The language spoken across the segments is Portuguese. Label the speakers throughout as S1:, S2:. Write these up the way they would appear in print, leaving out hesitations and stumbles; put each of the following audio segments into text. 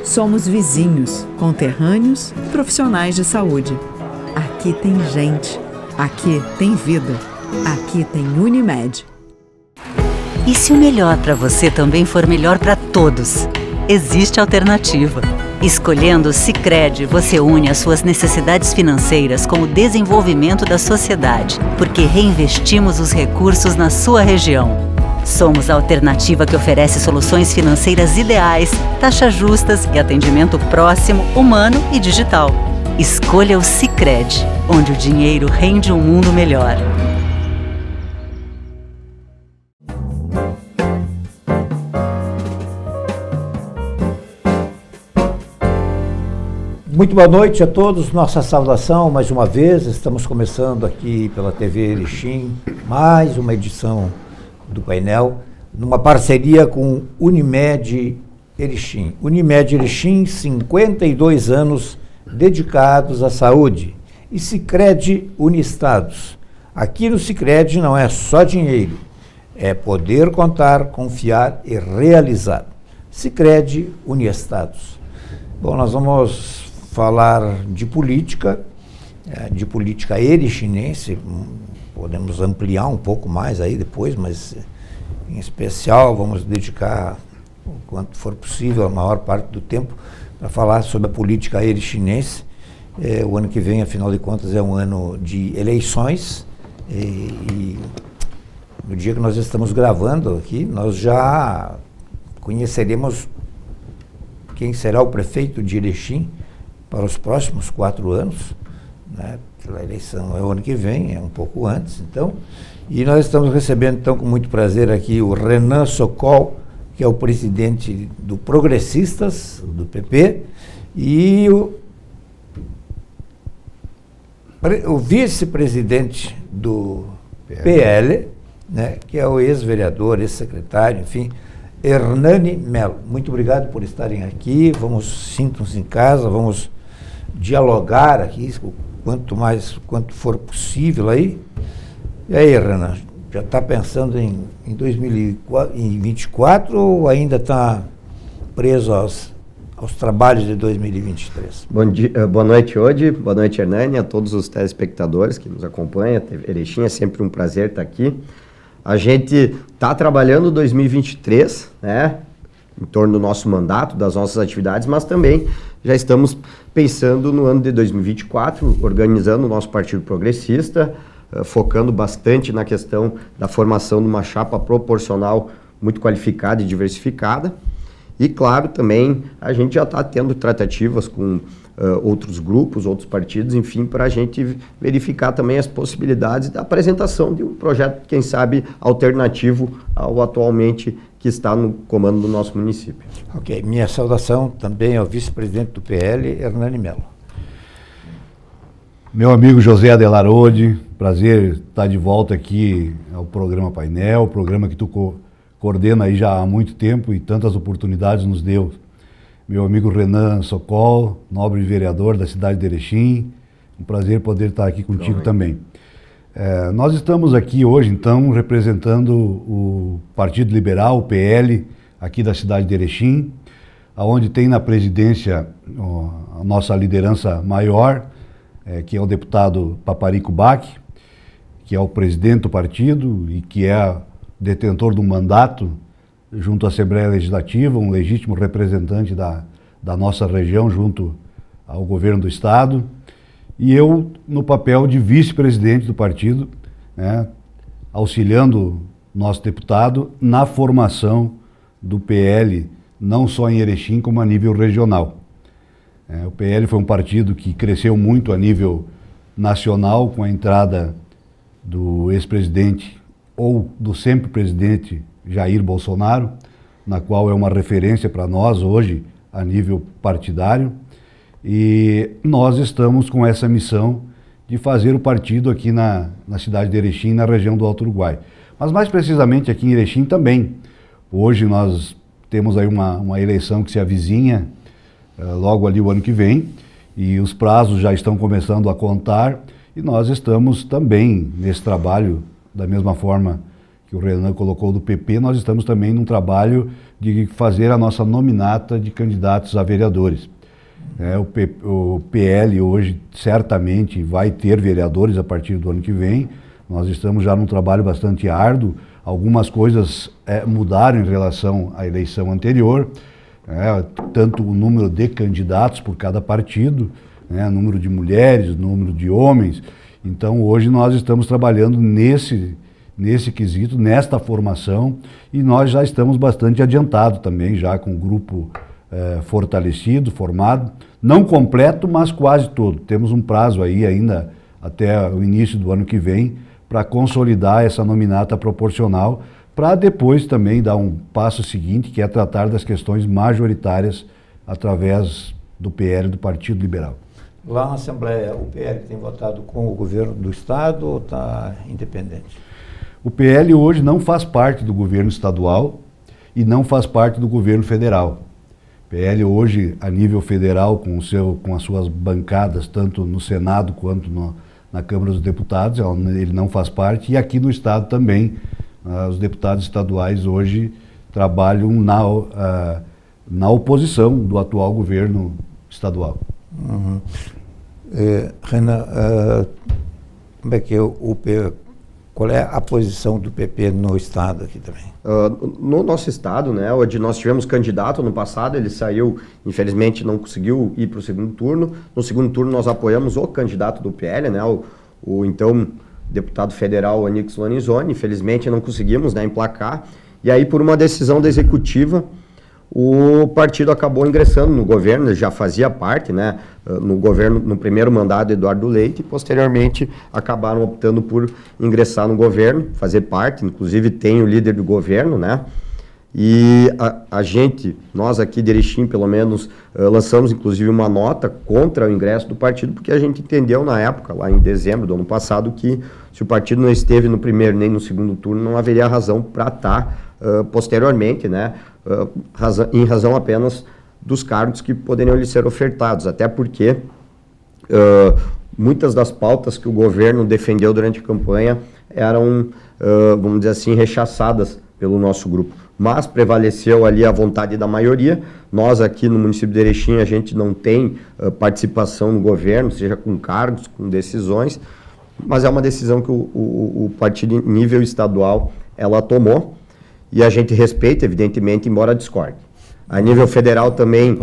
S1: Somos vizinhos, conterrâneos e profissionais de saúde. Aqui tem gente. Aqui tem vida. Aqui tem Unimed.
S2: E se o melhor para você também for melhor para todos? Existe alternativa. Escolhendo o Sicredi, você une as suas necessidades financeiras com o desenvolvimento da sociedade, porque reinvestimos os recursos na sua região. Somos a alternativa que oferece soluções financeiras ideais, taxas justas e atendimento próximo, humano e digital. Escolha o Sicredi, onde o dinheiro rende um mundo melhor.
S3: Muito boa noite a todos, nossa saudação mais uma vez. Estamos começando aqui pela TV Erechim, mais uma edição do painel, numa parceria com Unimed Erechim. Unimed Erechim, 52 anos dedicados à saúde. E Sicredi Uniestados. Aqui no Sicredi não é só dinheiro, é poder contar, confiar e realizar. Sicredi Uniestados. Bom, nós vamos falar de política erechinense. Podemos ampliar um pouco mais aí depois, mas em especial vamos dedicar o quanto for possível, a maior parte do tempo, para falar sobre a política erechinense. O ano que vem, afinal de contas, é um ano de eleições e no dia que nós estamos gravando aqui, nós já conheceremos quem será o prefeito de Erechim para os próximos 4 anos, né? A eleição é o ano que vem, é um pouco antes, então. E nós estamos recebendo, então, com muito prazer aqui o Renan Sokol, que é o presidente do Progressistas, do PP, e o vice-presidente do PL, né, que é o ex-vereador, ex-secretário, enfim, Hernani Melo. Muito obrigado por estarem aqui. Sintam-se em casa, vamos dialogar aqui, quanto for possível aí. E aí, Renan, já está pensando em 2024 ou ainda está preso aos trabalhos de 2023?
S4: Bom dia, boa noite, Odi, boa noite, Hernani, a todos os telespectadores que nos acompanham. Erechim, é sempre um prazer estar aqui. A gente está trabalhando 2023, né, em torno do nosso mandato, das nossas atividades, mas também já estamos pensando no ano de 2024, organizando o nosso Partido Progressista, focando bastante na questão da formação de uma chapa proporcional muito qualificada e diversificada. E, claro, também a gente já está tendo tratativas com outros grupos, outros partidos, enfim, para a gente verificar também as possibilidades da apresentação de um projeto, quem sabe, alternativo ao atualmente que está no comando do nosso município.
S3: Ok, minha saudação também ao vice-presidente do PL, Hernani Melo.
S5: Meu amigo José Adelarode, prazer estar de volta aqui ao programa Painel, programa que tu coordena aí já há muito tempo e tantas oportunidades nos deu. Meu amigo Renan Sokol, nobre vereador da cidade de Erechim, um prazer poder estar aqui contigo também. Nós estamos aqui hoje, então, representando o Partido Liberal, o PL, aqui da cidade de Erechim, onde tem na presidência a nossa liderança maior, que é o deputado Paparico Bach, que é o presidente do partido e que é detentor do mandato junto à Assembleia Legislativa, um legítimo representante da nossa região junto ao governo do Estado, e eu no papel de vice-presidente do partido, né, auxiliando nosso deputado na formação do PL, não só em Erechim, como a nível regional. O PL foi um partido que cresceu muito a nível nacional com a entrada do ex-presidente ou do sempre presidente Jair Bolsonaro, na qual é uma referência para nós hoje a nível partidário, e nós estamos com essa missão de fazer o partido aqui na cidade de Erechim, na região do Alto Uruguai. Mas mais precisamente aqui em Erechim também. Hoje nós temos aí uma eleição que se avizinha logo ali o ano que vem, e os prazos já estão começando a contar, e nós estamos também nesse trabalho, da mesma forma que o Renan colocou do PP, nós estamos também num trabalho de fazer a nossa nominata de candidatos a vereadores. O PL hoje certamente vai ter vereadores a partir do ano que vem. Nós estamos já num trabalho bastante árduo. Algumas coisas mudaram em relação à eleição anterior, tanto o número de candidatos por cada partido, número de mulheres, número de homens. Então hoje nós estamos trabalhando nesse quesito, nesta formação, e nós já estamos bastante adiantados também, já com o grupo fortalecido, formado, não completo, mas quase todo. Temos um prazo aí ainda até o início do ano que vem para consolidar essa nominata proporcional, para depois também dar um passo seguinte, que é tratar das questões majoritárias através do PL, do Partido Liberal.
S3: Lá na Assembleia, o PL tem votado com o governo do Estado ou está independente?
S5: O PL hoje não faz parte do governo estadual e não faz parte do governo federal. O PL hoje, a nível federal, com as suas bancadas, tanto no Senado quanto na Câmara dos Deputados, ele não faz parte, e aqui no Estado também, os deputados estaduais hoje trabalham na oposição do atual governo estadual.
S3: Uhum. Renan, como é que qual é a posição do PP no Estado aqui também?
S4: No nosso Estado, né, onde nós tivemos candidato no passado, ele saiu, infelizmente não conseguiu ir para o segundo turno. No segundo turno nós apoiamos o candidato do PL, né, o então deputado federal Onyx Lorenzoni. Infelizmente não conseguimos, né, emplacar. E aí, por uma decisão da executiva, o partido acabou ingressando no governo. Ele já fazia parte, né, no governo, no primeiro mandato do Eduardo Leite, e posteriormente acabaram optando por ingressar no governo, fazer parte, inclusive tem o líder do governo, né, e nós aqui de Erechim, pelo menos, lançamos inclusive uma nota contra o ingresso do partido, porque a gente entendeu na época, lá em dezembro do ano passado, que se o partido não esteve no primeiro nem no segundo turno, não haveria razão para estar posteriormente, né, em razão apenas dos cargos que poderiam lhe ser ofertados, até porque muitas das pautas que o governo defendeu durante a campanha eram, vamos dizer assim, rechaçadas pelo nosso grupo, mas prevaleceu ali a vontade da maioria. Nós aqui no município de Erechim, a gente não tem participação no governo, seja com cargos, com decisões, mas é uma decisão que o partido em nível estadual ela tomou, e a gente respeita, evidentemente, embora discorde. A nível federal também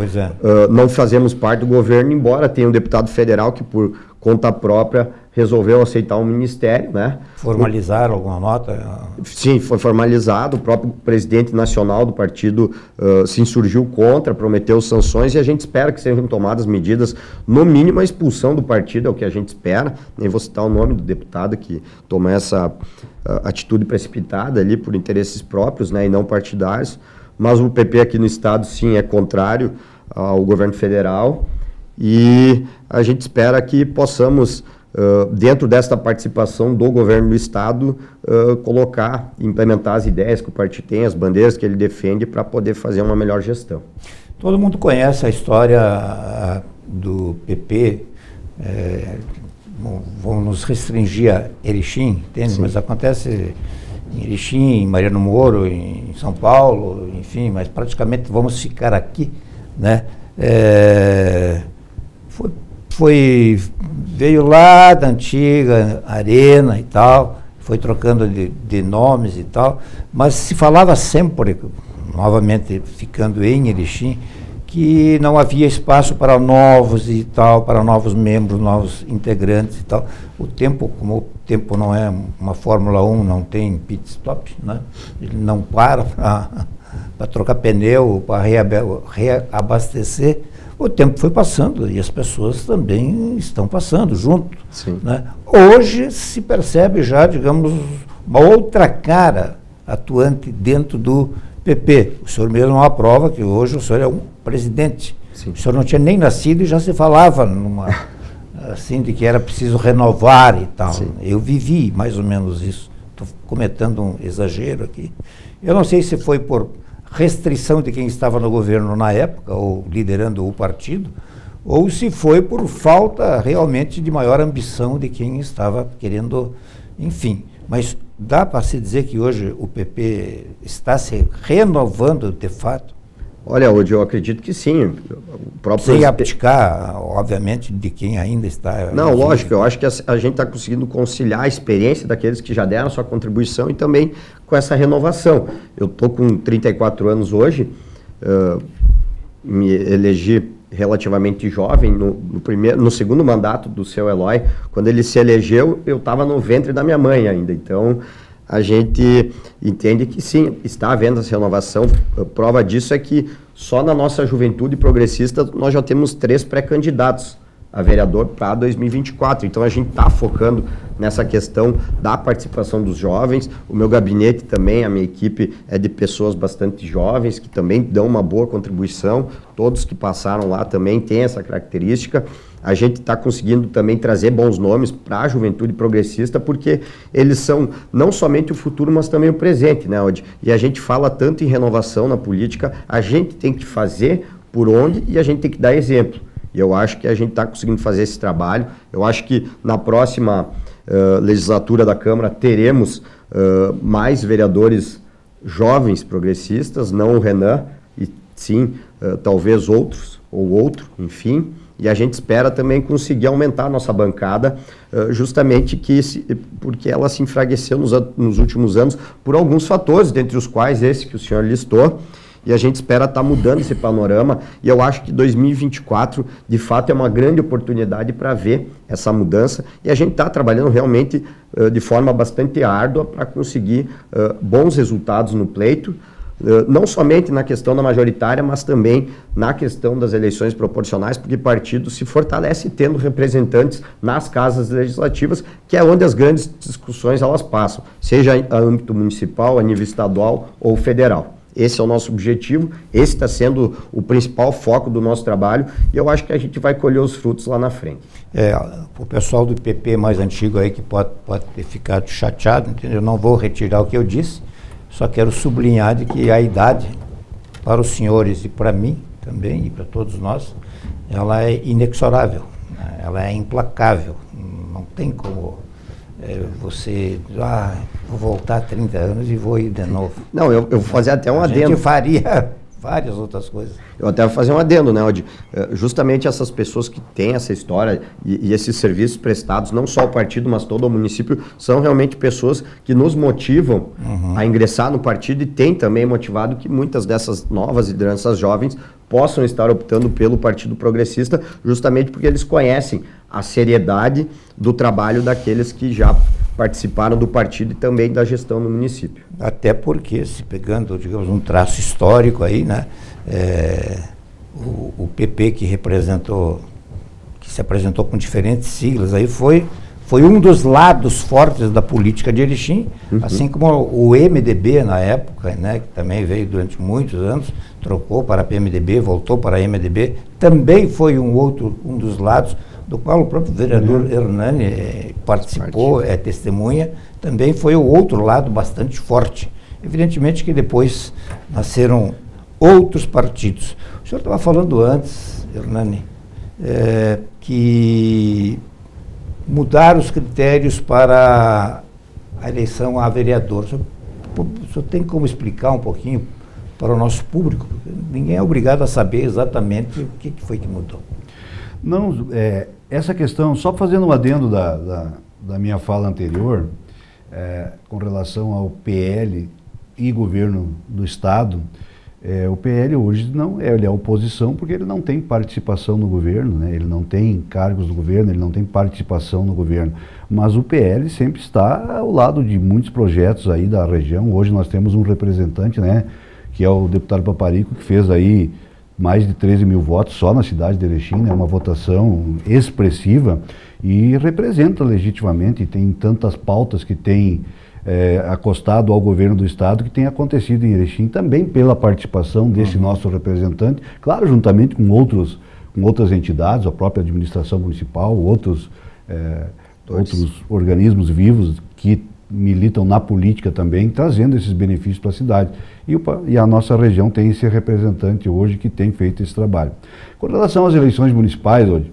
S4: não fazemos parte do governo, embora tenha um deputado federal que, por conta própria, resolveu aceitar um ministério, né?
S3: Formalizaram alguma nota?
S4: Sim, foi formalizado. O próprio presidente nacional do partido se insurgiu contra, prometeu sanções, e a gente espera que sejam tomadas medidas, no mínimo a expulsão do partido, é o que a gente espera. Nem vou citar o nome do deputado que tomou essa atitude precipitada ali por interesses próprios, né, e não partidários. Mas o PP aqui no estado, sim, é contrário ao governo federal, e a gente espera que possamos, dentro desta participação do governo do estado, colocar, implementar as ideias que o partido tem, as bandeiras que ele defende, para poder fazer uma melhor gestão.
S3: Todo mundo conhece a história do PP, vamos nos restringir a Erechim, entende? Sim. Mas acontece em Erechim, em Mariano Moro, em São Paulo, enfim, mas praticamente vamos ficar aqui, né? Veio lá da antiga arena e tal, foi trocando de nomes e tal, mas se falava sempre, novamente ficando em Erechim, que não havia espaço para novos e tal, para novos membros, novos integrantes e tal. O tempo, como o tempo não é uma Fórmula 1, não tem pit stop, né? Ele não para trocar pneu, para reabastecer. O tempo foi passando e as pessoas também estão passando junto.
S4: Sim.
S3: Né? Hoje se percebe já, digamos, uma outra cara atuante dentro do PP. O senhor mesmo aprova que hoje o senhor é um presidente.
S4: Sim.
S3: O senhor não tinha nem nascido e já se falava assim, de que era preciso renovar e tal.
S4: Sim.
S3: Eu vivi mais ou menos isso. Estou cometendo um exagero aqui. Eu não sei se foi por restrição de quem estava no governo na época, ou liderando o partido, ou se foi por falta realmente de maior ambição de quem estava querendo, enfim. Mas dá para se dizer que hoje o PP está se renovando de fato?
S4: Olha, hoje eu acredito que sim. O próprio
S3: Sem abdicar, obviamente, de quem ainda está...
S4: Não, lógico, eu acho que a gente está conseguindo conciliar a experiência daqueles que já deram a sua contribuição e também com essa renovação. Eu estou com 34 anos hoje, me elegi relativamente jovem, no segundo mandato do seu Eloy. Quando ele se elegeu, eu estava no ventre da minha mãe ainda, então a gente entende que sim, está havendo essa renovação. A prova disso é que só na nossa juventude progressista nós já temos 3 pré-candidatos a vereador para 2024. Então a gente está focando nessa questão da participação dos jovens. O meu gabinete também, a minha equipe é de pessoas bastante jovens que também dão uma boa contribuição. Todos que passaram lá também têm essa característica. A gente está conseguindo também trazer bons nomes para a juventude progressista, porque eles são não somente o futuro, mas também o presente, né, Odi? E a gente fala tanto em renovação na política, a gente tem que fazer por onde e a gente tem que dar exemplo. E eu acho que a gente está conseguindo fazer esse trabalho. Eu acho que na próxima legislatura da Câmara teremos mais vereadores jovens progressistas, não o Renan, e sim, talvez outros, ou outro, enfim. E a gente espera também conseguir aumentar a nossa bancada, justamente porque ela se enfraqueceu nos últimos anos por alguns fatores, dentre os quais esse que o senhor listou, e a gente espera estar mudando esse panorama, e eu acho que 2024, de fato, é uma grande oportunidade para ver essa mudança, e a gente está trabalhando realmente de forma bastante árdua para conseguir bons resultados no pleito, não somente na questão da majoritária, mas também na questão das eleições proporcionais, porque partido se fortalece tendo representantes nas casas legislativas, que é onde as grandes discussões elas passam, seja a âmbito municipal, a nível estadual ou federal. Esse é o nosso objetivo, esse está sendo o principal foco do nosso trabalho, e eu acho que a gente vai colher os frutos lá na frente.
S3: O pessoal do PP mais antigo aí que pode ter ficado chateado, entendeu? Eu não vou retirar o que eu disse, só quero sublinhar de que a idade, para os senhores e para mim também, e para todos nós, ela é inexorável, né? Ela é implacável, não tem como você, vou voltar 30 anos e vou ir de novo.
S4: Não, eu vou fazer até um adendo.
S3: A gente faria várias outras coisas.
S4: Eu até vou fazer um adendo, né, Odi? Justamente essas pessoas que têm essa história e esses serviços prestados, não só ao partido, mas todo o município, são realmente pessoas que nos motivam a ingressar no partido e tem também motivado que muitas dessas novas lideranças jovens possam estar optando pelo Partido Progressista, justamente porque eles conhecem a seriedade do trabalho daqueles que já participaram do partido e também da gestão no município.
S3: Até porque, se pegando, digamos, um traço histórico aí, né, o PP que se apresentou com diferentes siglas aí foi um dos lados fortes da política de Erechim, assim como o MDB na época, né, que também veio durante muitos anos, trocou para a PMDB, voltou para a MDB, também foi um dos lados do qual o próprio vereador Hernani participou, é testemunha, também foi o outro lado bastante forte. Evidentemente que depois nasceram outros partidos. O senhor estava falando antes, Hernani, que mudar os critérios para a eleição a vereador. O senhor tem como explicar um pouquinho para o nosso público? Ninguém é obrigado a saber exatamente o que foi que mudou.
S5: Não, essa questão, só fazendo um adendo da minha fala anterior, com relação ao PL e governo do Estado, o PL hoje ele é oposição porque ele não tem participação no governo, né? Ele não tem cargos no governo, ele não tem participação no governo, mas o PL sempre está ao lado de muitos projetos aí da região. Hoje nós temos um representante, né, que é o deputado Paparico, que fez aí mais de 13 mil votos só na cidade de Erechim, né, uma votação expressiva e representa legitimamente, e tem tantas pautas que tem acostado ao governo do Estado que tem acontecido em Erechim, também pela participação desse nosso representante, claro, juntamente com outras entidades, a própria administração municipal, outros organismos vivos que militam na política também, trazendo esses benefícios para a cidade. E a nossa região tem esse representante hoje que tem feito esse trabalho. Com relação às eleições municipais hoje,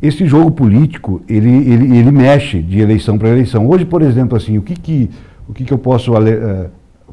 S5: esse jogo político, ele mexe de eleição para eleição. Hoje, por exemplo, assim, o que eu posso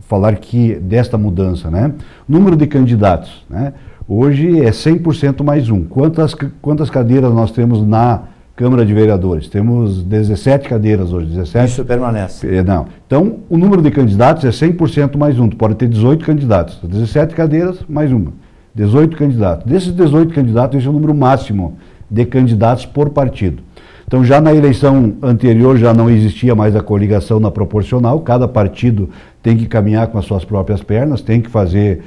S5: falar aqui desta mudança, né? Número de candidatos, né? Hoje é 100% mais um. Quantas cadeiras nós temos na Câmara de Vereadores? Temos 17 cadeiras hoje, 17?
S3: Isso permanece.
S5: Não. Então, o número de candidatos é 100% mais um. Tu pode ter 18 candidatos. 17 cadeiras, mais uma. 18 candidatos. Desses 18 candidatos, esse é o número máximo de candidatos por partido. Então, já na eleição anterior, já não existia mais a coligação na proporcional. Cada partido tem que caminhar com as suas próprias pernas, tem que fazer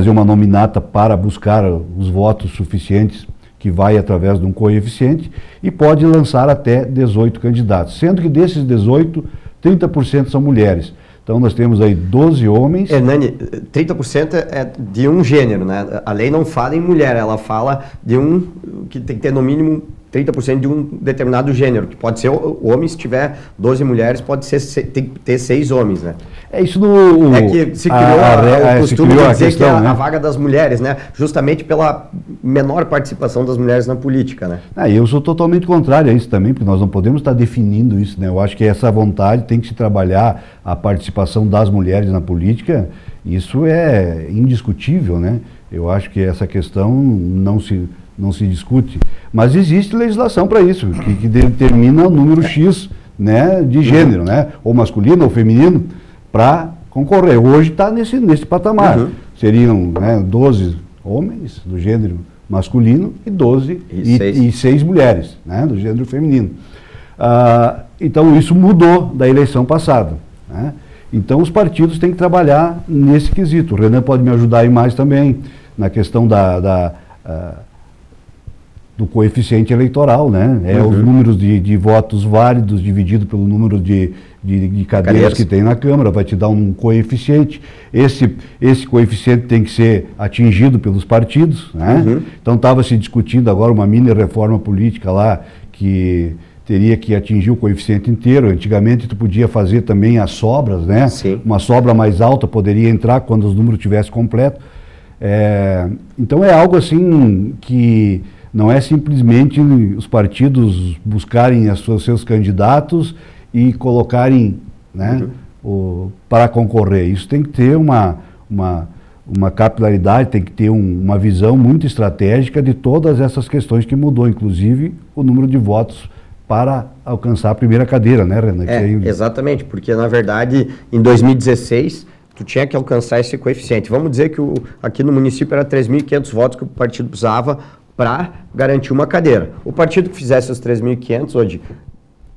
S5: uma nominata para buscar os votos suficientes, que vai através de um coeficiente, e pode lançar até 18 candidatos, sendo que desses 18, 30% são mulheres. Então nós temos aí 12 homens...
S4: Hernani, 30% é de um gênero, né? A lei não fala em mulher, ela fala de que tem que ter no mínimo 30% de um determinado gênero, que pode ser homem, se tiver 12 mulheres, tem que ter 6 homens, né?
S5: É isso
S4: É que se criou o costume de dizer
S5: questão,
S4: que
S5: né?
S4: a vaga das mulheres, né? Justamente pela menor participação das mulheres na política, né?
S5: Eu sou totalmente contrário a isso também, porque nós não podemos estar definindo isso, né? Eu acho que essa vontade tem que se trabalhar, a participação das mulheres na política, isso é indiscutível, né? Eu acho que essa questão não se discute. Mas existe legislação para isso, que determina o número X, né, de gênero, né? Ou masculino ou feminino, para concorrer. Hoje está nesse patamar. Seriam, né, 12 homens do gênero masculino e 12 e 6 mulheres, né, do gênero feminino. Então isso mudou da eleição passada, né? Então os partidos têm que trabalhar nesse quesito. O Renan pode me ajudar aí mais também na questão do coeficiente eleitoral, né? Os números de votos válidos dividido pelo número de cadeiras que tem na Câmara, vai te dar um coeficiente. Esse coeficiente tem que ser atingido pelos partidos, né? Então estava se discutindo agora uma mini reforma política lá, que teria que atingir o coeficiente inteiro. Antigamente tu podia fazer também as sobras, né?
S4: Sim.
S5: Uma sobra mais alta poderia entrar quando os números estivessem completos. Então é algo assim que não é simplesmente os partidos buscarem seus candidatos e colocarem, né, para concorrer. Isso tem que ter uma capilaridade, tem que ter uma visão muito estratégica de todas essas questões que mudou, inclusive o número de votos para alcançar a primeira cadeira, né, Renan?
S4: Exatamente, porque na verdade em 2016 tu tinha que alcançar esse coeficiente. Vamos dizer que aqui no município era 3.500 votos que o partido precisava para garantir uma cadeira. O partido que fizesse os 3.500 hoje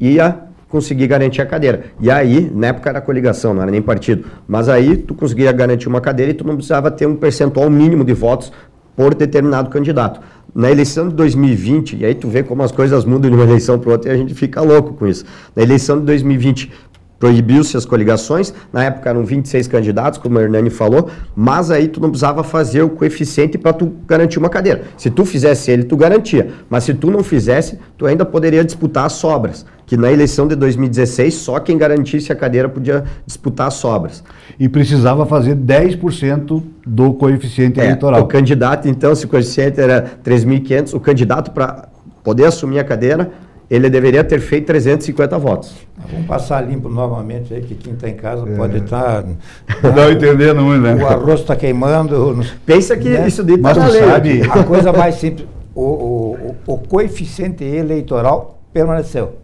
S4: ia conseguir garantir a cadeira. E aí, na época era coligação, não era nem partido, mas aí tu conseguia garantir uma cadeira e tu não precisava ter um percentual mínimo de votos por determinado candidato. Na eleição de 2020, e aí tu vê como as coisas mudam de uma eleição para outra e a gente fica louco com isso. Na eleição de 2020, proibiu-se as coligações, na época eram 26 candidatos, como o Hernani falou, mas aí tu não precisava fazer o coeficiente para tu garantir uma cadeira. Se tu fizesse ele, tu garantia, mas se tu não fizesse, tu ainda poderia disputar as sobras, que na eleição de 2016, só quem garantisse a cadeira podia disputar as sobras.
S5: E precisava fazer 10% do coeficiente eleitoral.
S4: O candidato, então, se o coeficiente era 3.500, o candidato para poder assumir a cadeira, ele deveria ter feito 350 votos.
S3: Vamos passar limpo novamente aí, que quem está em casa pode estar...
S5: Não entendendo muito, né?
S3: O arroz está queimando.
S4: Pensa que isso daí
S3: está
S4: na lei.
S3: Sabe, a coisa mais simples, o coeficiente eleitoral permaneceu.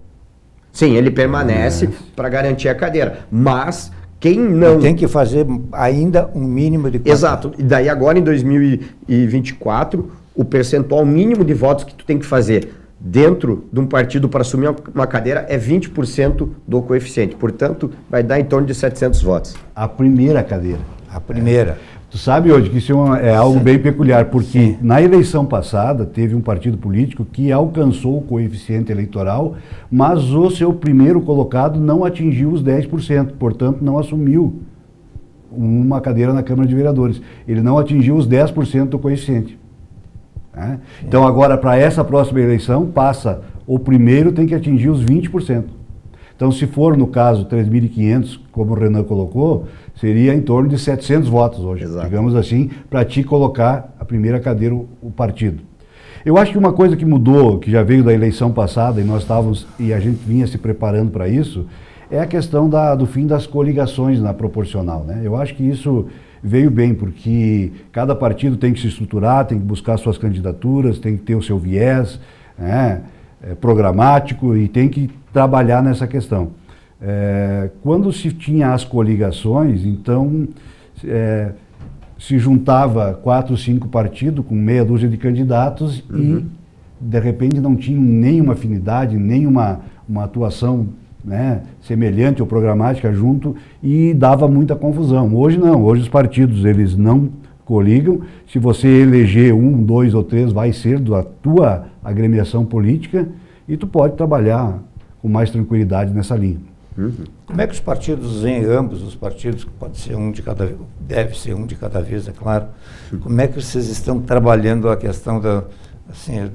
S4: Sim, ele permanece para garantir a cadeira, mas quem não...
S3: Tem que fazer ainda um mínimo de...
S4: Exato, e daí agora em 2024, o percentual mínimo de votos que tu tem que fazer dentro de um partido para assumir uma cadeira é 20% do coeficiente. Portanto, vai dar em torno de 700 votos.
S5: A primeira cadeira.
S3: A primeira.
S5: Tu sabe hoje que isso é algo bem peculiar, porque na eleição passada teve um partido político que alcançou o coeficiente eleitoral, mas o seu primeiro colocado não atingiu os 10%, portanto não assumiu uma cadeira na Câmara de Vereadores. Ele não atingiu os 10% do coeficiente. Né? Então agora, para essa próxima eleição, o primeiro tem que atingir os 20%. Então, se for, no caso, 3.500, como o Renan colocou, seria em torno de 700 votos hoje, digamos assim, para te colocar a primeira cadeira, o partido. Eu acho que uma coisa que mudou, que já veio da eleição passada e a gente vinha se preparando para isso, é a questão do fim das coligações na proporcional, né? Eu acho que isso veio bem, porque cada partido tem que se estruturar, tem que buscar suas candidaturas, tem que ter o seu viés, né, programático, e tem que trabalhar nessa questão. Quando se tinha as coligações, então se juntava 4 ou 5 partidos com meia dúzia de candidatos e de repente não tinham nenhuma afinidade, nenhuma atuação, né, semelhante ou programática junto, e dava muita confusão. Hoje não, hoje os partidos eles não coligam. Se você eleger 1, 2 ou 3, vai ser da tua agremiação política e tu pode trabalhar com mais tranquilidade nessa linha.
S3: Como é que os partidos veem, ambos os partidos, pode ser um de cada vez, deve ser um de cada vez, é claro, como é que vocês estão trabalhando a questão da, assim,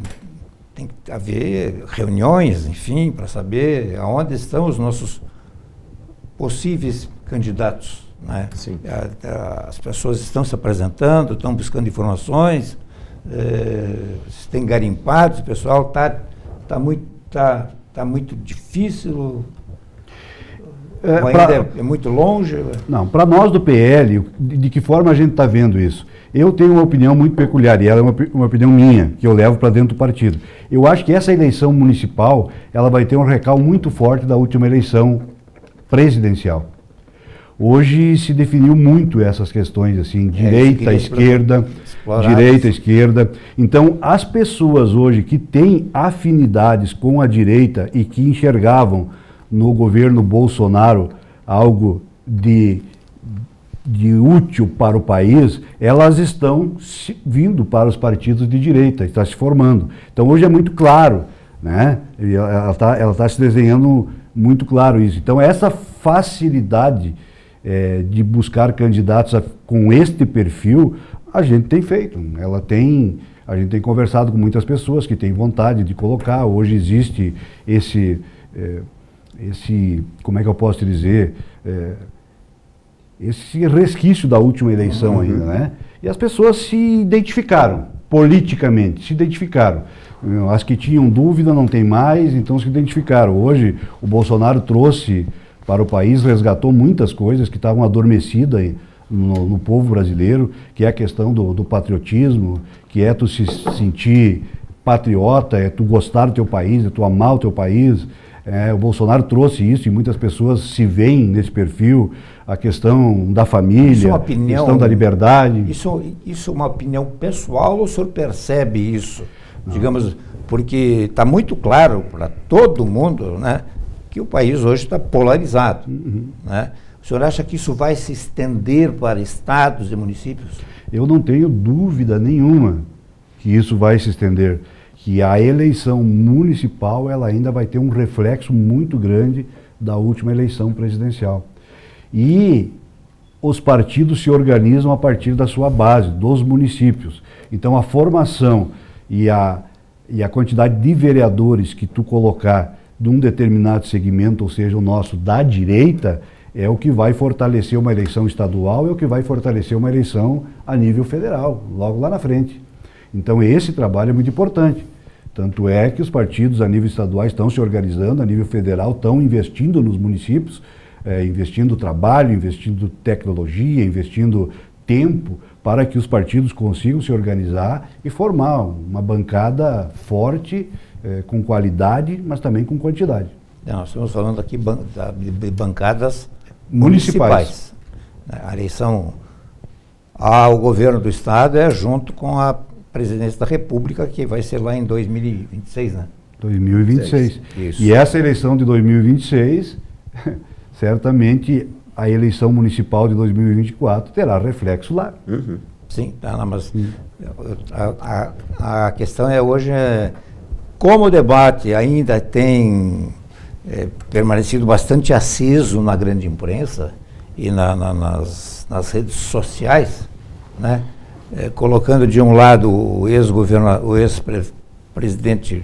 S3: tem que haver reuniões, enfim, para saber aonde estão os nossos possíveis candidatos, né?
S4: Sim.
S3: As pessoas estão se apresentando, estão buscando informações, se tem garimpados, o pessoal está muito difícil. É muito longe?
S5: Não, para nós do PL, de que forma a gente está vendo isso? Eu tenho uma opinião muito peculiar, e ela é uma opinião minha, que eu levo para dentro do partido. Eu acho que essa eleição municipal, ela vai ter um recalque muito forte da última eleição presidencial. Hoje se definiu muito essas questões, assim, direita, esquerda, direita, esquerda. Então, as pessoas hoje que têm afinidades com a direita e que enxergavam no governo Bolsonaro algo de útil para o país, elas estão vindo para os partidos de direita, está se formando. Então hoje é muito claro, né? Ela está se desenhando muito claro isso. Então essa facilidade de buscar candidatos com este perfil, a gente tem feito. A gente tem conversado com muitas pessoas que têm vontade de colocar. Hoje existe esse, como é que eu posso te dizer, esse resquício da última eleição ainda, né? E as pessoas se identificaram, politicamente, se identificaram. As que tinham dúvida não tem mais, então se identificaram. Hoje o Bolsonaro trouxe para o país, resgatou muitas coisas que estavam adormecidas no povo brasileiro, que é a questão do patriotismo, que é tu se sentir patriota, é tu gostar do teu país, é tu amar o teu país. O Bolsonaro trouxe isso e muitas pessoas se veem nesse perfil, a questão da família, a questão da liberdade.
S3: Isso é uma opinião pessoal ou o senhor percebe isso? Não. Digamos, porque está muito claro para todo mundo, né, que o país hoje está polarizado. Né? O senhor acha que isso vai se estender para estados e municípios?
S5: Eu não tenho dúvida nenhuma que isso vai se estender. Que a eleição municipal ela ainda vai ter um reflexo muito grande da última eleição presidencial. E os partidos se organizam a partir da sua base, dos municípios. Então a formação e a quantidade de vereadores que tu colocar de um determinado segmento, ou seja, o nosso da direita, é o que vai fortalecer uma eleição estadual, é o que vai fortalecer uma eleição a nível federal, logo lá na frente. Então esse trabalho é muito importante. Tanto é que os partidos a nível estadual estão se organizando, a nível federal estão investindo nos municípios, investindo trabalho, investindo tecnologia, investindo tempo para que os partidos consigam se organizar e formar uma bancada forte, com qualidade, mas também com quantidade.
S3: Nós estamos falando aqui de bancadas
S5: municipais.
S3: A eleição ao governo do estado é junto com a presidência da República, que vai ser lá em 2026, né?
S5: 2026.
S3: Isso.
S5: E essa eleição de 2026, certamente a eleição municipal de 2024 terá reflexo lá.
S3: Sim, mas a questão é hoje, como o debate ainda tem permanecido bastante aceso na grande imprensa e nas redes sociais, né? Colocando de um lado o ex-presidente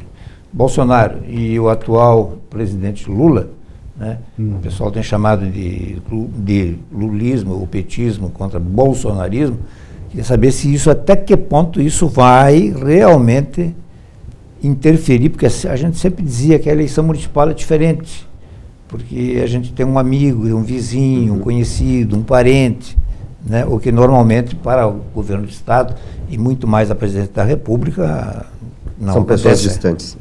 S3: Bolsonaro e o atual presidente Lula, né? O pessoal tem chamado de lulismo, o petismo contra bolsonarismo. Queria saber se isso, até que ponto isso vai realmente interferir, porque a gente sempre dizia que a eleição municipal é diferente, porque a gente tem um amigo, um vizinho, um conhecido, um parente, né? O que normalmente para o governo do estado e muito mais a presidente da República não
S4: são
S3: acontece.
S4: Pessoas distantes.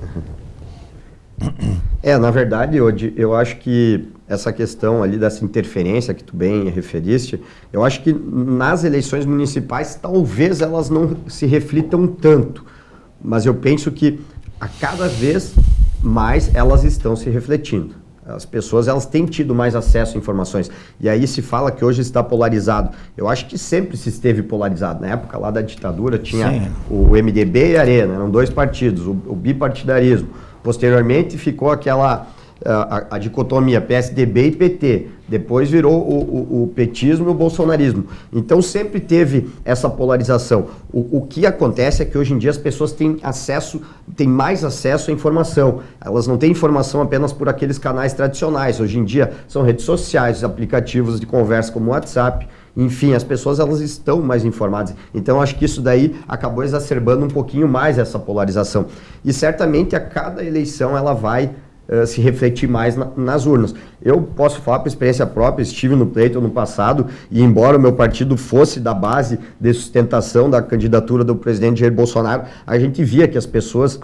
S4: Na verdade, eu acho que essa questão ali dessa interferência que tu bem referiste, eu acho que nas eleições municipais talvez elas não se reflitam tanto, mas eu penso que a cada vez mais elas estão se refletindo. As pessoas elas têm tido mais acesso a informações. E aí se fala que hoje está polarizado. Eu acho que sempre se esteve polarizado. Na época lá da ditadura tinha
S3: Sim.
S4: o MDB e a Arena, eram dois partidos, o bipartidarismo. Posteriormente ficou aquela a dicotomia PSDB e PT. Depois virou o petismo e o bolsonarismo. Então sempre teve essa polarização. O que acontece é que hoje em dia as pessoas têm mais acesso à informação. Elas não têm informação apenas por aqueles canais tradicionais. Hoje em dia são redes sociais, aplicativos de conversa como o WhatsApp. Enfim, as pessoas elas estão mais informadas. Então acho que isso daí acabou exacerbando um pouquinho mais essa polarização. E certamente a cada eleição ela vai se refletir mais nas urnas. Eu posso falar por experiência própria, estive no pleito no passado e embora o meu partido fosse da base de sustentação da candidatura do presidente Jair Bolsonaro, a gente via que as pessoas,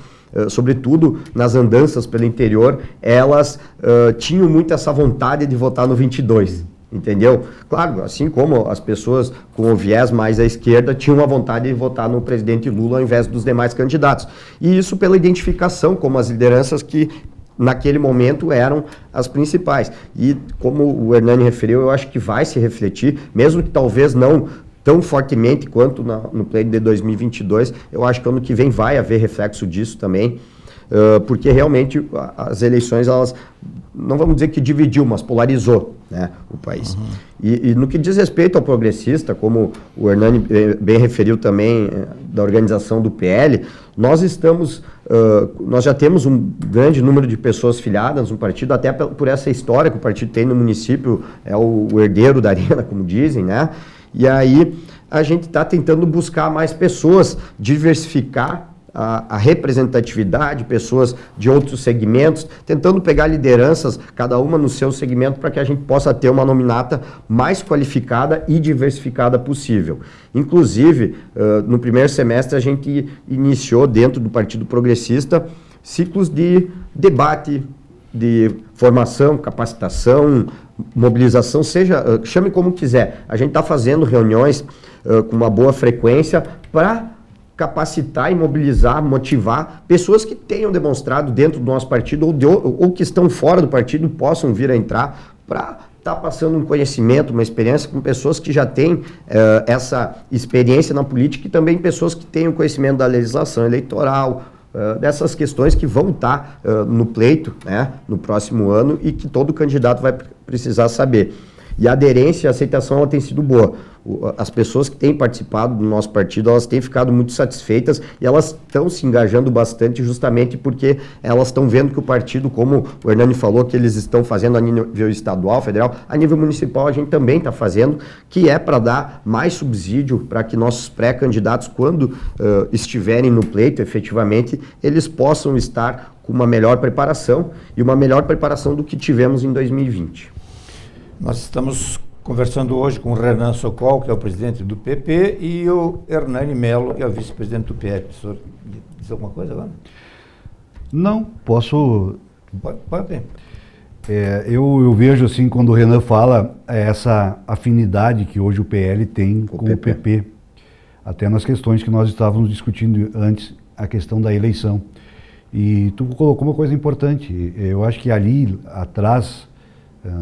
S4: sobretudo nas andanças pelo interior, elas tinham muito essa vontade de votar no 22. Entendeu? Claro, assim como as pessoas com o viés mais à esquerda tinham a vontade de votar no presidente Lula ao invés dos demais candidatos. E isso pela identificação como as lideranças que naquele momento eram as principais. E como o Hernani referiu, eu acho que vai se refletir, mesmo que talvez não tão fortemente quanto no pleito de 2022, eu acho que ano que vem vai haver reflexo disso também, porque realmente as eleições, elas, não vamos dizer que dividiu, mas polarizou, né, o país. E no que diz respeito ao progressista, como o Hernani bem referiu também, da organização do PL, nós já temos um grande número de pessoas filiadas no partido, até por essa história que o partido tem no município, é o herdeiro da Arena, como dizem, né? E aí a gente está tentando buscar mais pessoas, diversificar a representatividade, pessoas de outros segmentos, tentando pegar lideranças, cada uma no seu segmento, para que a gente possa ter uma nominata mais qualificada e diversificada possível. Inclusive, no primeiro semestre, a gente iniciou dentro do Partido Progressista ciclos de debate, de formação, capacitação, mobilização, chame como quiser. A gente está fazendo reuniões com uma boa frequência para capacitar e mobilizar, motivar pessoas que tenham demonstrado dentro do nosso partido ou que estão fora do partido possam vir a entrar para estar passando um conhecimento, uma experiência com pessoas que já têm essa experiência na política e também pessoas que têm o conhecimento da legislação eleitoral, dessas questões que vão estar no pleito, né, no próximo ano e que todo candidato vai precisar saber. E a aderência e a aceitação ela tem sido boa. As pessoas que têm participado do nosso partido, elas têm ficado muito satisfeitas e elas estão se engajando bastante justamente porque elas estão vendo que o partido, como o Hernani falou, que eles estão fazendo a nível estadual, federal, a nível municipal a gente também está fazendo, que é para dar mais subsídio para que nossos pré-candidatos, quando estiverem no pleito, efetivamente, eles possam estar com uma melhor preparação e uma melhor preparação do que tivemos em 2020.
S3: Nós estamos conversando hoje com o Renan Sokol, que é o presidente do PP, e o Hernani Melo, que é o vice-presidente do PL. O senhor diz alguma coisa agora?
S5: Não, posso...
S3: Pode.
S5: Eu vejo assim, quando o Renan fala, essa afinidade que hoje o PL tem com o PP. Até nas questões que nós estávamos discutindo antes, a questão da eleição. E tu colocou uma coisa importante. Eu acho que ali atrás,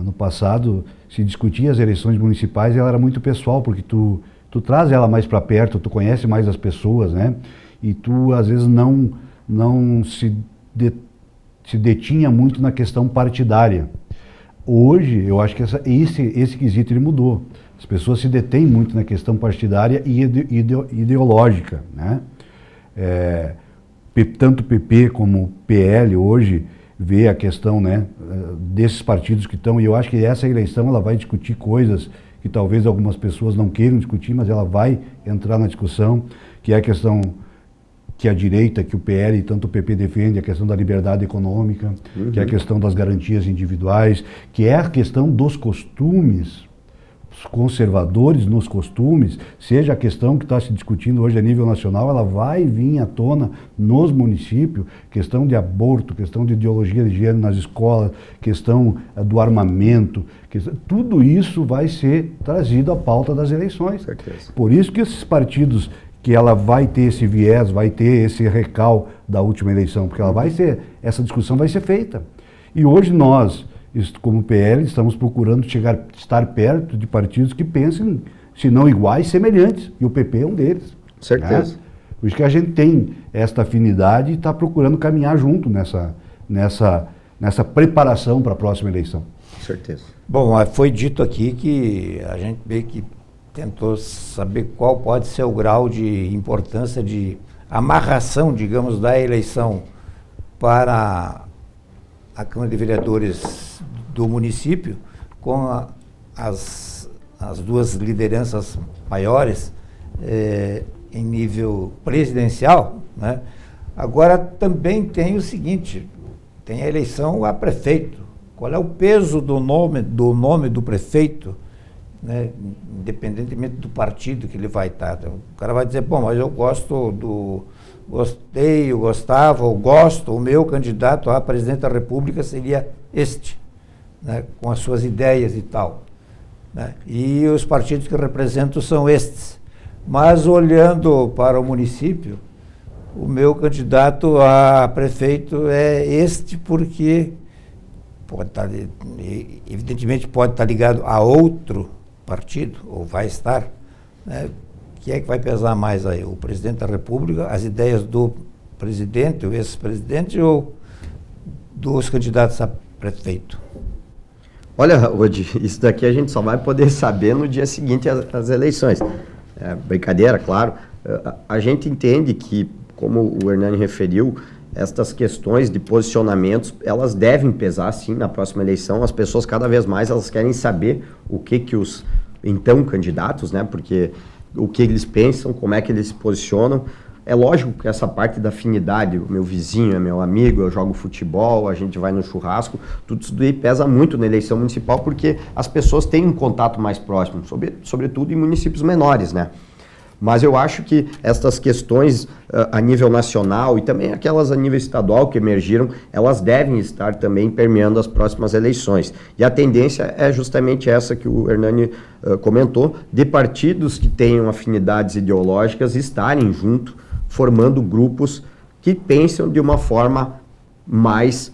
S5: no passado, se discutia as eleições municipais e ela era muito pessoal, porque tu traz ela mais para perto, tu conhece mais as pessoas, né? E tu, às vezes, não se detinha muito na questão partidária. Hoje, eu acho que esse quesito ele mudou. As pessoas se detêm muito na questão partidária e ideológica, né? Tanto PP como PL hoje vê a questão, né, desses partidos que estão, e eu acho que essa eleição ela vai discutir coisas que talvez algumas pessoas não queiram discutir, mas ela vai entrar na discussão, que é a questão que a direita, que o PL e tanto o PP defende, a questão da liberdade econômica, que é a questão das garantias individuais, que é a questão dos costumes, os conservadores nos costumes, seja a questão que está se discutindo hoje a nível nacional, ela vai vir à tona nos municípios, questão de aborto, questão de ideologia de gênero nas escolas, questão do armamento, tudo isso vai ser trazido à pauta das eleições.
S4: Certeza.
S5: Por isso que esses partidos, que ela vai ter esse viés, vai ter esse recal da última eleição, porque ela vai ser, essa discussão vai ser feita. E hoje nós, como PL, estamos procurando estar perto de partidos que pensem, se não iguais, semelhantes. E o PP é um deles.
S4: Certeza.
S5: Né? Por isso que a gente tem esta afinidade e está procurando caminhar junto nessa preparação para a próxima eleição.
S4: Certeza.
S3: Bom, foi dito aqui que a gente meio que tentou saber qual pode ser o grau de importância de amarração, digamos, da eleição para a Câmara de Vereadores do município com as duas lideranças maiores em nível presidencial, né? Agora também tem o seguinte, tem a eleição a prefeito. Qual é o peso do nome do prefeito, né? Independentemente do partido que ele vai estar. O cara vai dizer, bom, mas eu gostava, ou gosto, o meu candidato a presidente da República seria este, né, com as suas ideias e tal, né, e os partidos que representam são estes. Mas olhando para o município, o meu candidato a prefeito é este, porque pode estar, evidentemente pode estar ligado a outro partido, ou vai estar, né? Quem é que vai pesar mais aí? O presidente da República, as ideias do presidente, o ex-presidente, ou dos candidatos a prefeito?
S4: Olha, Odi, isso daqui a gente só vai poder saber no dia seguinte às eleições. Brincadeira, claro. A gente entende que, como o Hernani referiu, estas questões de posicionamentos, elas devem pesar, sim, na próxima eleição. As pessoas, cada vez mais, elas querem saber o que os, então, candidatos, né, porque o que eles pensam, como é que eles se posicionam. É lógico que essa parte da afinidade, o meu vizinho é meu amigo, eu jogo futebol, a gente vai no churrasco, tudo isso daí pesa muito na eleição municipal, porque as pessoas têm um contato mais próximo, sobretudo em municípios menores, né? Mas eu acho que estas questões a nível nacional e também aquelas a nível estadual que emergiram, elas devem estar também permeando as próximas eleições. E a tendência é justamente essa que o Hernani comentou, de partidos que tenham afinidades ideológicas estarem junto, formando grupos que pensam de uma forma mais,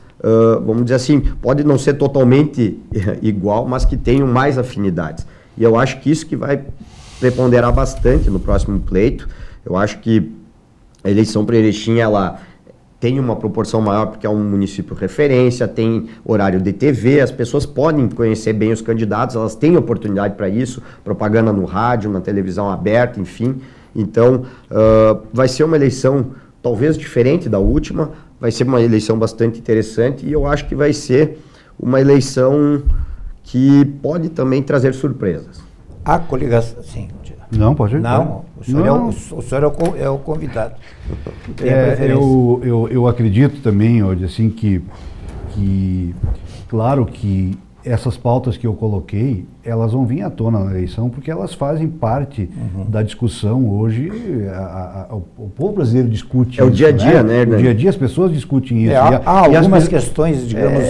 S4: vamos dizer assim, pode não ser totalmente igual, mas que tenham mais afinidades. E eu acho que isso que vai preponderar bastante no próximo pleito. Eu acho que a eleição para Erechim, ela tem uma proporção maior porque é um município referência, tem horário de TV, as pessoas podem conhecer bem os candidatos, elas têm oportunidade para isso, propaganda no rádio, na televisão aberta, enfim. Então, vai ser uma eleição talvez diferente da última, vai ser uma eleição bastante interessante e eu acho que vai ser uma eleição que pode também trazer surpresas.
S3: A coligação, sim.
S5: Não, pode ir.
S3: Não, o senhor é o convidado.
S5: Eu acredito também, hoje, assim, que claro que essas pautas que eu coloquei, elas vão vir à tona na eleição, porque elas fazem parte da discussão hoje. O povo brasileiro discute
S4: isso. É o dia a dia, né?
S5: O dia a dia as pessoas discutem isso.
S3: Há algumas questões, digamos,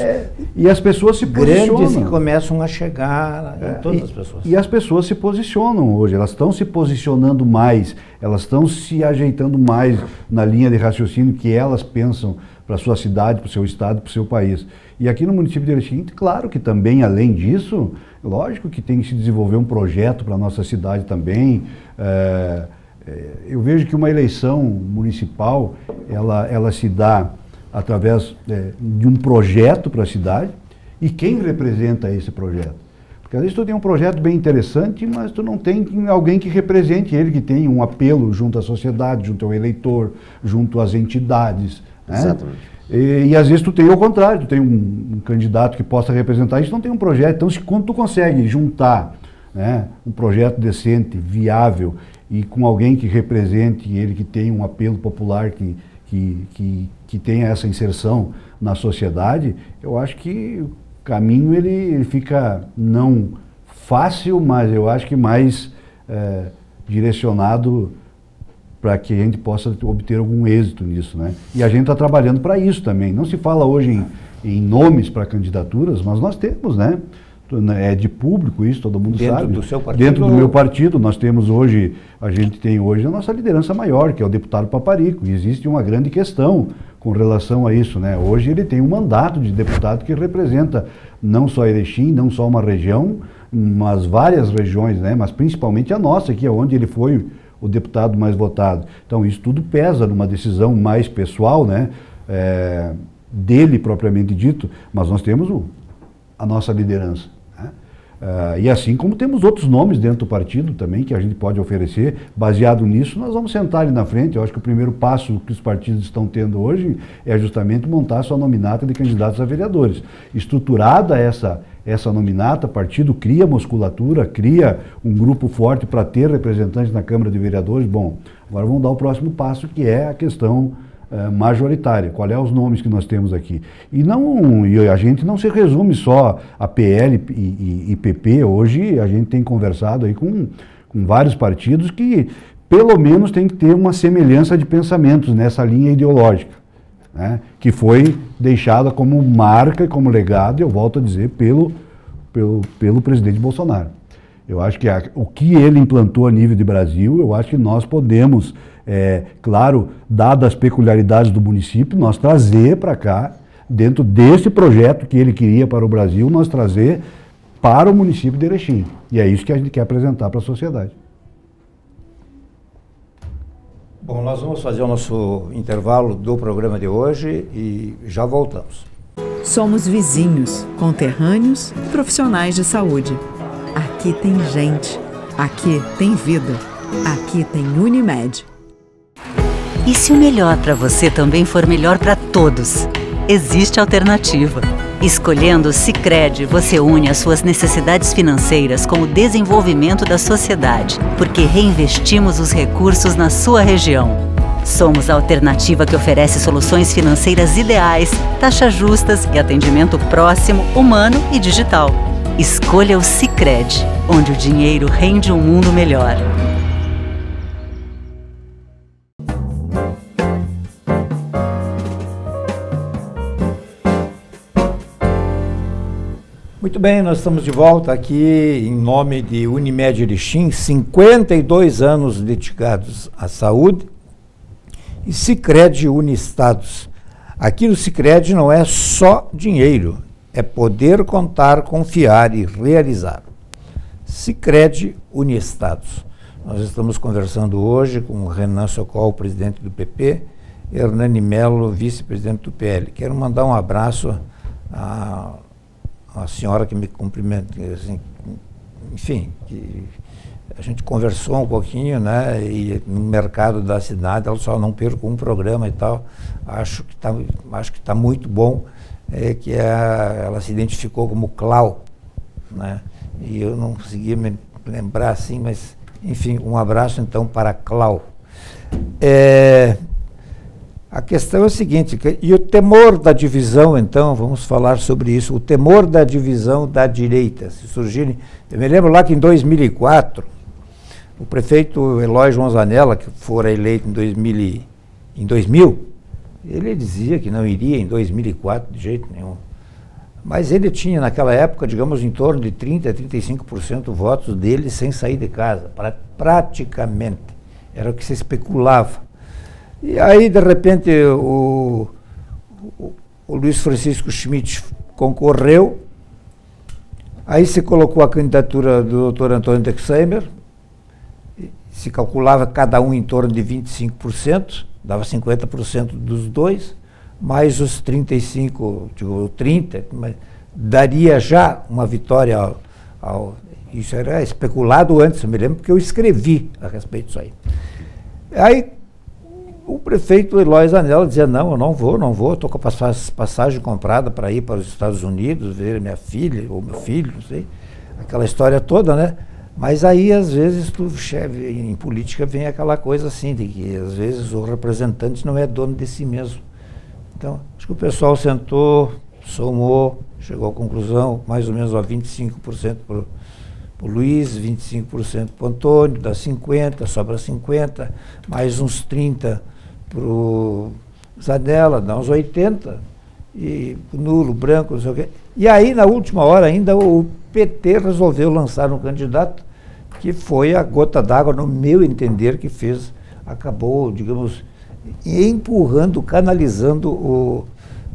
S5: e as pessoas se posicionam.
S3: Grandes que começam a chegar em todas as pessoas.
S5: E as pessoas se posicionam hoje, elas estão se posicionando mais, elas estão se ajeitando mais na linha de raciocínio que elas pensam para a sua cidade, para o seu estado, para o seu país. E aqui no município de Erechim, claro que também, além disso, lógico que tem que se desenvolver um projeto para a nossa cidade também. Eu vejo que uma eleição municipal, ela se dá através de um projeto para a cidade e quem representa esse projeto. Porque às vezes tu tem um projeto bem interessante, mas tu não tem alguém que represente ele, que tenha um apelo junto à sociedade, junto ao eleitor, junto às entidades. Né?
S4: Exatamente.
S5: E às vezes tu tem o contrário, tu tem um candidato que possa quem não tem um projeto. Então, quando tu consegue juntar, né, um projeto decente, viável, e com alguém que represente ele, que tenha um apelo popular, que tenha essa inserção na sociedade, eu acho que o caminho ele fica não fácil, mas eu acho que mais direcionado para que a gente possa obter algum êxito nisso, né? E a gente está trabalhando para isso também. Não se fala hoje em nomes para candidaturas, mas nós temos, né? É de público isso, todo mundo sabe.
S3: Dentro do seu partido?
S5: Dentro do meu partido, nós temos hoje, a gente tem hoje a nossa liderança maior, que é o deputado Paparico, e existe uma grande questão com relação a isso, né? Hoje ele tem um mandato de deputado que representa não só Erechim, não só uma região, mas várias regiões, né? Mas principalmente a nossa, que é onde ele foi o deputado mais votado. Então isso tudo pesa numa decisão mais pessoal, né? Dele propriamente dito, mas nós temos a nossa liderança. E assim como temos outros nomes dentro do partido também que a gente pode oferecer, baseado nisso nós vamos sentar ali na frente. Eu acho que o primeiro passo que os partidos estão tendo hoje é justamente montar a sua nominata de candidatos a vereadores. Estruturada essa nominata, o partido cria musculatura, cria um grupo forte para ter representantes na Câmara de Vereadores. Bom, agora vamos dar o próximo passo, que é a questão majoritária. Qual é os nomes que nós temos aqui? E a gente não se resume só a PL e PP. Hoje a gente tem conversado aí com vários partidos que pelo menos tem que ter uma semelhança de pensamentos nessa linha ideológica, né? Que foi deixada como marca e como legado, eu volto a dizer, pelo presidente Bolsonaro. Eu acho que o que ele implantou a nível de Brasil, eu acho que nós podemos, claro, dadas as peculiaridades do município, nós trazer para cá, dentro desse projeto que ele queria para o Brasil, nós trazer para o município de Erechim. E é isso que a gente quer apresentar para a sociedade.
S3: Bom, nós vamos fazer o nosso intervalo do programa de hoje e já voltamos.
S1: Somos vizinhos, conterrâneos, profissionais de saúde. Aqui tem gente, aqui tem vida, aqui tem Unimed.
S2: E se o melhor para você também for melhor para todos? Existe alternativa. Escolhendo o Sicredi, você une as suas necessidades financeiras com o desenvolvimento da sociedade, porque reinvestimos os recursos na sua região. Somos a alternativa que oferece soluções financeiras ideais, taxas justas e atendimento próximo, humano e digital. Escolha o Sicredi, onde o dinheiro rende um mundo melhor.
S3: Muito bem, nós estamos de volta aqui em nome de Unimed Erechim, 52 anos dedicados à saúde, e Sicredi Uniestados. Aqui no Sicredi não é só dinheiro, é poder contar, confiar e realizar. Sicredi Uniestados. Nós estamos conversando hoje com o Renan Sokol, presidente do PP, Hernani Melo, vice-presidente do PL. Quero mandar um abraço a senhora que me cumprimenta, assim, enfim, que a gente conversou um pouquinho, né, e no mercado da cidade, ela só não perco um programa e tal, acho que está muito bom, que ela se identificou como Clau, né, e eu não conseguia me lembrar assim, mas, enfim, um abraço então para Clau. A questão é o seguinte, e o temor da divisão, então, vamos falar sobre isso, o temor da divisão da direita, se surgirem, eu me lembro lá que em 2004, o prefeito Eloy João Zanella, que fora eleito em 2000, ele dizia que não iria em 2004 de jeito nenhum, mas ele tinha naquela época, digamos, em torno de 30% a 35% votos dele sem sair de casa, praticamente, era o que se especulava. E aí, de repente, o Luiz Francisco Schmidt concorreu, aí se colocou a candidatura do Dr. Antônio Dexheimer, se calculava cada um em torno de 25%, dava 50% dos dois, mais os 35%, digo, 30%, mas daria já uma vitória isso era especulado antes, eu me lembro, porque eu escrevi a respeito disso aí. Aí, o prefeito Eloy Zanella dizia, não, eu não vou, estou com a passagem comprada para ir para os Estados Unidos, ver minha filha, ou meu filho, não sei, aquela história toda, né? Mas aí, às vezes, em política vem aquela coisa assim, de que às vezes o representante não é dono de si mesmo. Então, acho que o pessoal sentou, somou, chegou à conclusão, mais ou menos 25% para o Luiz, 25% para o Antônio, dá 50%, sobra 50%, mais uns 30% para o Zanella, dá uns 80%, e nulo, branco, não sei o quê. E aí, na última hora ainda, o PT resolveu lançar um candidato que foi a gota d'água, no meu entender, que acabou, digamos, empurrando, canalizando o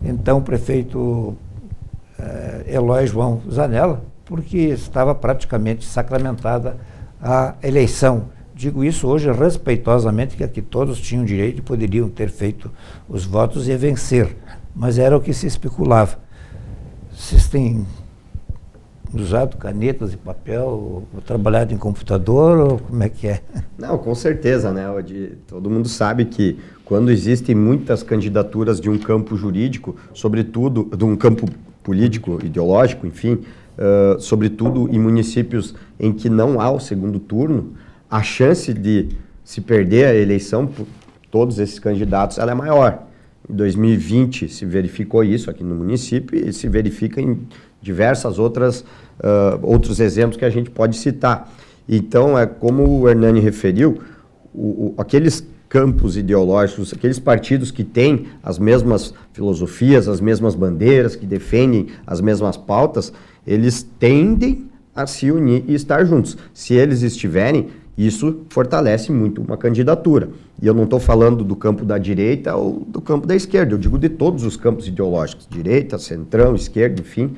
S3: então prefeito Eloy João Zanella, porque estava praticamente sacramentada a eleição. Digo isso hoje respeitosamente, que aqui todos tinham direito e poderiam ter feito os votos e vencer, mas era o que se especulava. Vocês têm usado canetas e papel, ou trabalhado em computador, ou como é que é?
S4: Não, com certeza, né? Todo mundo sabe que quando existem muitas candidaturas de um campo jurídico, sobretudo de um campo político, ideológico, enfim, sobretudo em municípios em que não há o segundo turno, a chance de se perder a eleição por todos esses candidatos ela é maior. Em 2020 se verificou isso aqui no município e se verifica em diversas outros exemplos que a gente pode citar. Então, como o Hernani referiu, aqueles campos ideológicos, aqueles partidos que têm as mesmas filosofias, as mesmas bandeiras, que defendem as mesmas pautas, eles tendem a se unir e estar juntos. Se eles estiverem, isso fortalece muito uma candidatura. E eu não estou falando do campo da direita ou do campo da esquerda, eu digo de todos os campos ideológicos, direita, centrão, esquerda, enfim.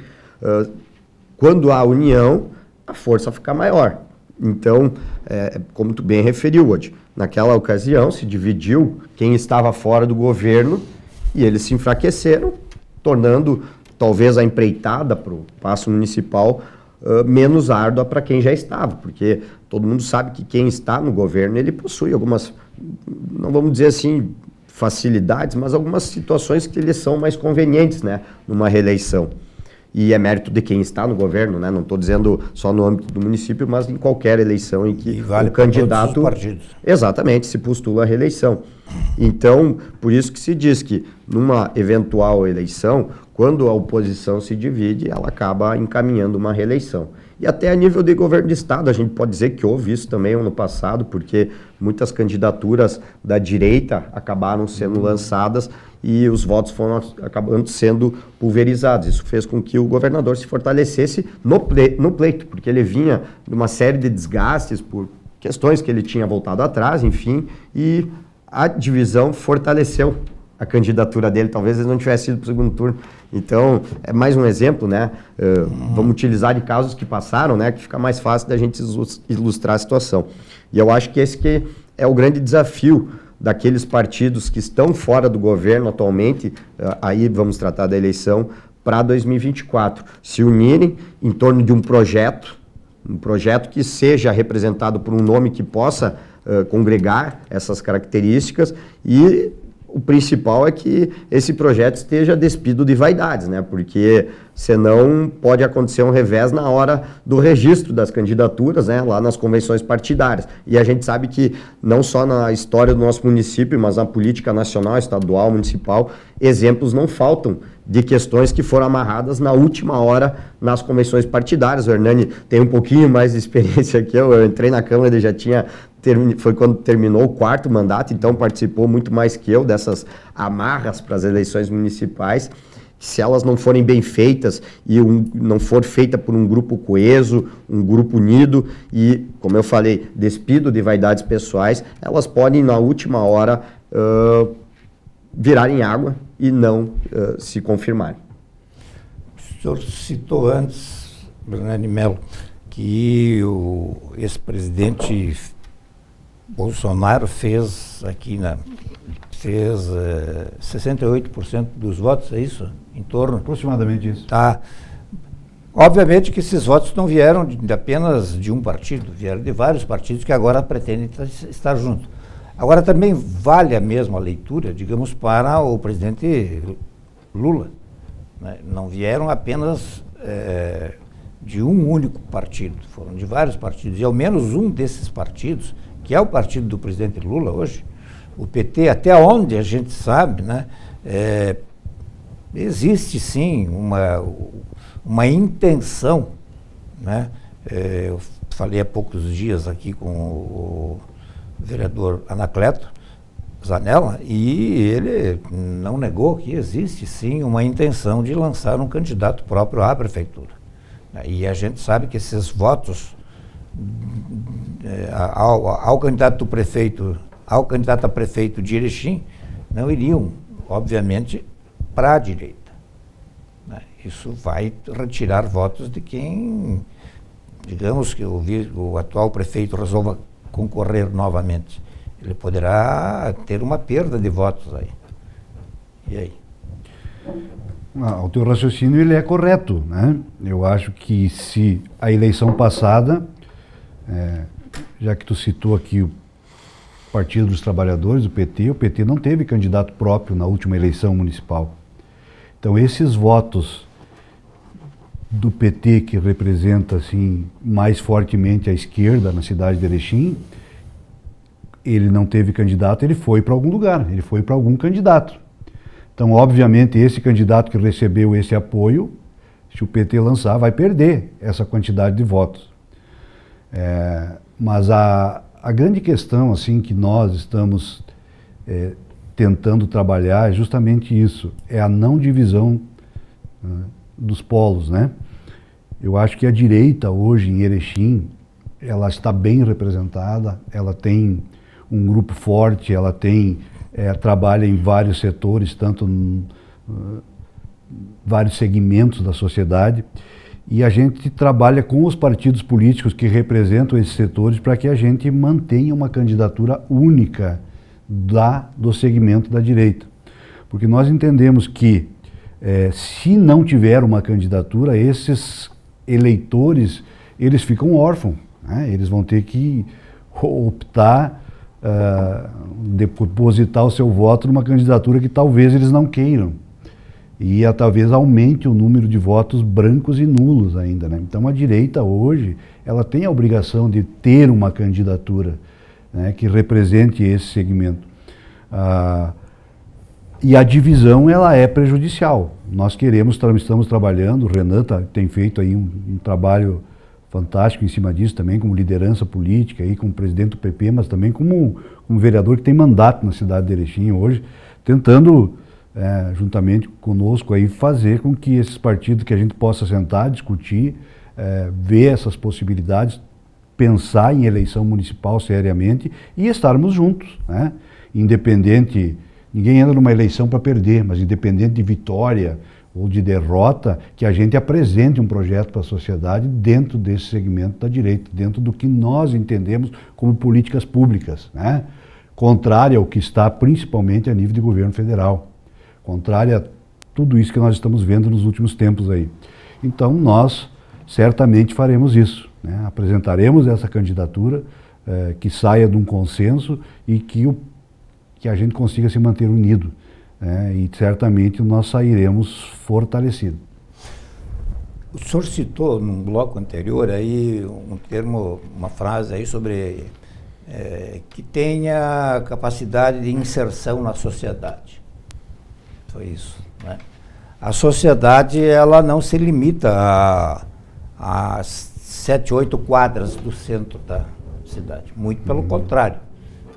S4: Quando há união, a força fica maior. Então, como tu bem referiu, Odi, naquela ocasião se dividiu quem estava fora do governo e eles se enfraqueceram, tornando talvez a empreitada para o paço municipal menos árdua para quem já estava, porque todo mundo sabe que quem está no governo, ele possui algumas, não vamos dizer assim, facilidades, mas algumas situações que lhes são mais convenientes, né, numa reeleição. E é mérito de quem está no governo, né? Não estou dizendo só no âmbito do município, mas em qualquer eleição em que
S3: vale
S4: o candidato...
S3: todos os partidos.
S4: Exatamente, se postula a reeleição. Então, por isso que se diz que numa eventual eleição, quando a oposição se divide, ela acaba encaminhando uma reeleição. E até a nível de governo de estado, a gente pode dizer que houve isso também ano passado, porque muitas candidaturas da direita acabaram sendo lançadas e os votos foram acabando sendo pulverizados. Isso fez com que o governador se fortalecesse no pleito, porque ele vinha de uma série de desgastes por questões que ele tinha voltado atrás, enfim, e a divisão fortaleceu a candidatura dele. Talvez ele não tivesse ido para o segundo turno. Então, é mais um exemplo, né? Vamos utilizar de casos que passaram, né? Que fica mais fácil da gente ilustrar a situação. E eu acho que esse que é o grande desafio daqueles partidos que estão fora do governo atualmente, aí vamos tratar da eleição, para 2024. Se unirem em torno de um projeto que seja representado por um nome que possa congregar essas características, e o principal é que esse projeto esteja despido de vaidades, né? Porque senão pode acontecer um revés na hora do registro das candidaturas, né? Lá nas convenções partidárias. E a gente sabe que não só na história do nosso município, mas na política nacional, estadual, municipal, exemplos não faltam de questões que foram amarradas na última hora nas convenções partidárias. O Hernani tem um pouquinho mais de experiência que eu entrei na Câmara, ele já tinha... Foi quando terminou o 4º mandato, então participou muito mais que eu dessas amarras para as eleições municipais. Se elas não forem bem feitas e não for feita por um grupo coeso, um grupo unido e, como eu falei, despido de vaidades pessoais, elas podem, na última hora, virarem água e não se confirmarem.
S3: O senhor citou antes, Hernani Melo, que o ex-presidente Bolsonaro fez 68% dos votos, é isso? Em torno?
S5: Aproximadamente isso.
S3: Tá. Obviamente que esses votos não vieram apenas de um partido, vieram de vários partidos que agora pretendem estar juntos. Agora também vale a mesma leitura, digamos, para o presidente Lula, né? Não vieram apenas de um único partido, foram de vários partidos, e ao menos um desses partidos, que é o partido do presidente Lula hoje, o PT, até onde a gente sabe, né, existe sim uma intenção, né, eu falei há poucos dias aqui com o vereador Anacleto Zanella, e ele não negou que existe sim uma intenção de lançar um candidato próprio à prefeitura. E a gente sabe que esses votos ao candidato a prefeito de Erechim não iriam, obviamente, para a direita. Isso vai retirar votos de quem, digamos que o atual prefeito resolva concorrer novamente. Ele poderá ter uma perda de votos aí. E aí?
S5: O teu raciocínio ele é correto, né? Eu acho que se a eleição passada, já que tu citou aqui o Partido dos Trabalhadores, o PT não teve candidato próprio na última eleição municipal. Então esses votos do PT, que representa assim mais fortemente a esquerda na cidade de Erechim, ele não teve candidato, ele foi para algum lugar, ele foi para algum candidato. Então, obviamente, esse candidato que recebeu esse apoio, se o PT lançar, vai perder essa quantidade de votos. Mas a grande questão assim, que nós estamos tentando trabalhar é justamente isso, é a não divisão dos polos, né? Eu acho que a direita hoje em Erechim, ela está bem representada, ela tem um grupo forte, ela tem trabalha em vários setores, tanto vários segmentos da sociedade, e a gente trabalha com os partidos políticos que representam esses setores para que a gente mantenha uma candidatura única do segmento da direita. Porque nós entendemos que se não tiver uma candidatura, esses eleitores, eles ficam órfãos, né? Eles vão ter que optar, depositar o seu voto numa candidatura que talvez eles não queiram. E talvez aumente o número de votos brancos e nulos ainda, né? Então a direita hoje, ela tem a obrigação de ter uma candidatura, né, que represente esse segmento. E a divisão, ela é prejudicial. Nós estamos trabalhando, o Renan tem feito aí um trabalho fantástico em cima disso também, como liderança política, aí, como presidente do PP, mas também como vereador que tem mandato na cidade de Erechim hoje, tentando, juntamente conosco, aí, fazer com que esses partidos, que a gente possa sentar, discutir, ver essas possibilidades, pensar em eleição municipal seriamente e estarmos juntos, né? Independente, ninguém entra numa eleição para perder, mas independente de vitória ou de derrota, que a gente apresente um projeto para a sociedade dentro desse segmento da direita, dentro do que nós entendemos como políticas públicas, né? Contrária ao que está principalmente a nível de governo federal, contrária a tudo isso que nós estamos vendo nos últimos tempos aí. Então nós certamente faremos isso, né? Apresentaremos essa candidatura que saia de um consenso e que a gente consiga se manter unido. E certamente nós sairemos fortalecidos.
S3: O senhor citou num bloco anterior aí um termo, uma frase aí sobre que tenha capacidade de inserção na sociedade. Foi isso, né? A sociedade, ela não se limita a 7, 8 quadras do centro da cidade, muito pelo contrário,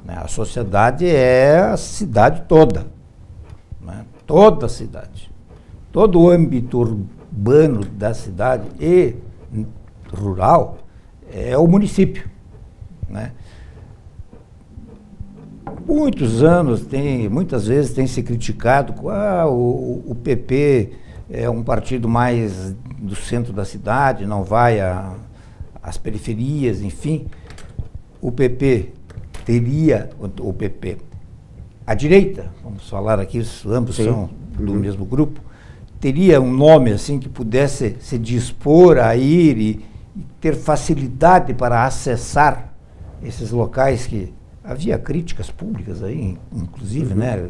S3: né? A sociedade é a cidade toda. Toda a cidade, todo o âmbito urbano da cidade e rural é o município, né? Muitas vezes tem se criticado que o PP é um partido mais do centro da cidade, não vai às periferias, enfim. A direita, vamos falar aqui, ambos são do mesmo grupo, teria um nome assim que pudesse se dispor a ir e ter facilidade para acessar esses locais que havia críticas públicas aí, inclusive, né?